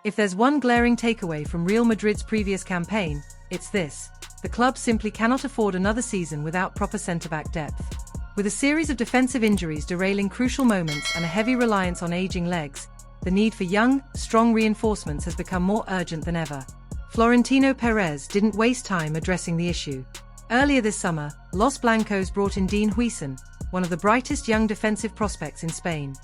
If there's one glaring takeaway from Real Madrid's previous campaign, it's this: the club simply cannot afford another season without proper centre-back depth. With a series of defensive injuries derailing crucial moments and a heavy reliance on aging legs, the need for young, strong reinforcements has become more urgent than ever. Florentino Perez didn't waste time addressing the issue. Earlier this summer, Los Blancos brought in Dean Huijsen, one of the brightest young defensive prospects in Spain.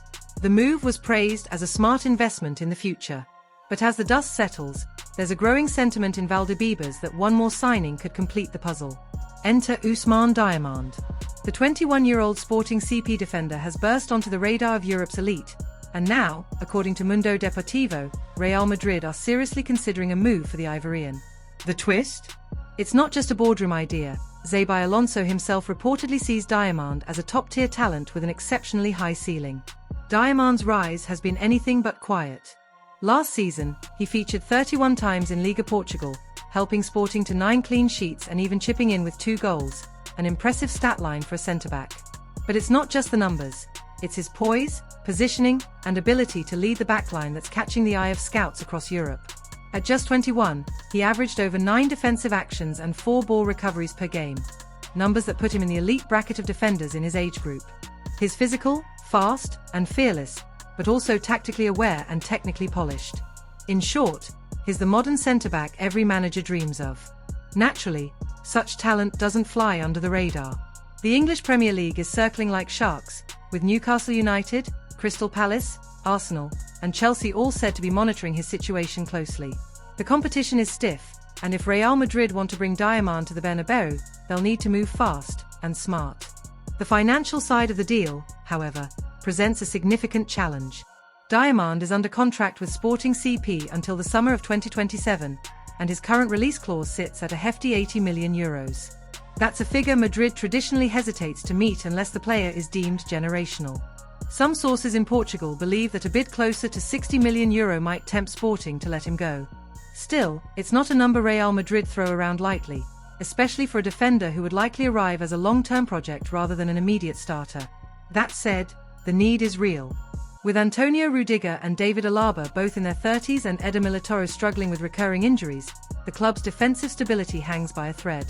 The move was praised as a smart investment in the future. But as the dust settles, there's a growing sentiment in Valdebebas that one more signing could complete the puzzle. Enter Ousmane Diomande. The 21-year-old Sporting CP defender has burst onto the radar of Europe's elite, and now, according to Mundo Deportivo, Real Madrid are seriously considering a move for the Ivorian. The twist? It's not just a boardroom idea. Xabi Alonso himself reportedly sees Diomande as a top-tier talent with an exceptionally high ceiling. Diomande's rise has been anything but quiet. Last season, he featured 31 times in Liga Portugal, helping Sporting to 9 clean sheets and even chipping in with 2 goals, an impressive stat line for a centre-back. But it's not just the numbers. It's his poise, positioning, and ability to lead the backline that's catching the eye of scouts across Europe. At just 21, he averaged over 9 defensive actions and 4 ball recoveries per game, numbers that put him in the elite bracket of defenders in his age group. He's physical, fast, and fearless, but also tactically aware and technically polished. In short, he's the modern centre-back every manager dreams of. Naturally, such talent doesn't fly under the radar. The English Premier League is circling like sharks, with Newcastle United, Crystal Palace, Arsenal, and Chelsea all said to be monitoring his situation closely. The competition is stiff, and if Real Madrid want to bring Diomande to the Bernabeu, they'll need to move fast and smart. The financial side of the deal, however, presents a significant challenge. Diomande is under contract with Sporting CP until the summer of 2027, and his current release clause sits at a hefty €80 million. That's a figure Madrid traditionally hesitates to meet unless the player is deemed generational. Some sources in Portugal believe that a bid closer to €60 million might tempt Sporting to let him go. Still, it's not a number Real Madrid throw around lightly, especially for a defender who would likely arrive as a long-term project rather than an immediate starter. That said, the need is real. With Antonio Rudiger and David Alaba both in their 30s and Eder Militao struggling with recurring injuries, the club's defensive stability hangs by a thread.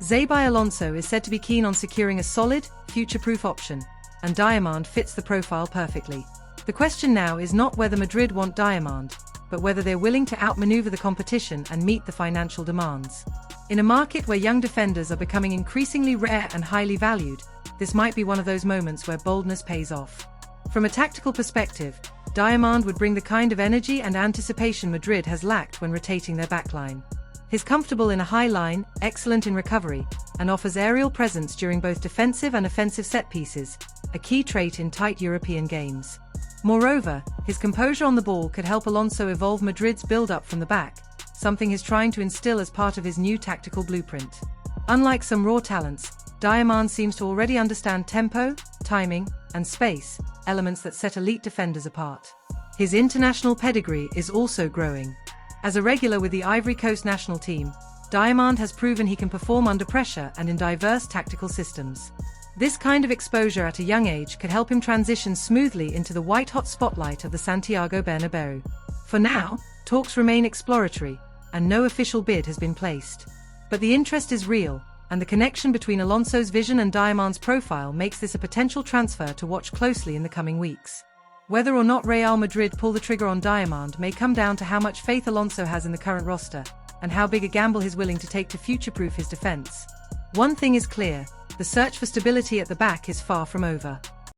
Xabi Alonso is said to be keen on securing a solid, future-proof option, and Diomande fits the profile perfectly. The question now is not whether Madrid want Diomande, but whether they're willing to outmaneuver the competition and meet the financial demands. In a market where young defenders are becoming increasingly rare and highly valued, this might be one of those moments where boldness pays off. From a tactical perspective, Diomande would bring the kind of energy and anticipation Madrid has lacked when rotating their backline. He's comfortable in a high line, excellent in recovery, and offers aerial presence during both defensive and offensive set pieces, a key trait in tight European games. Moreover, his composure on the ball could help Alonso evolve Madrid's build-up from the back, something he's trying to instill as part of his new tactical blueprint. Unlike some raw talents, Diomande seems to already understand tempo, timing, and space, elements that set elite defenders apart. His international pedigree is also growing. As a regular with the Ivory Coast national team, Diomande has proven he can perform under pressure and in diverse tactical systems. This kind of exposure at a young age could help him transition smoothly into the white-hot spotlight of the Santiago Bernabeu. For now, talks remain exploratory, and no official bid has been placed. But the interest is real, and the connection between Alonso's vision and Diomande's profile makes this a potential transfer to watch closely in the coming weeks. Whether or not Real Madrid pull the trigger on Diomande may come down to how much faith Alonso has in the current roster, and how big a gamble he's willing to take to future-proof his defense. One thing is clear: the search for stability at the back is far from over.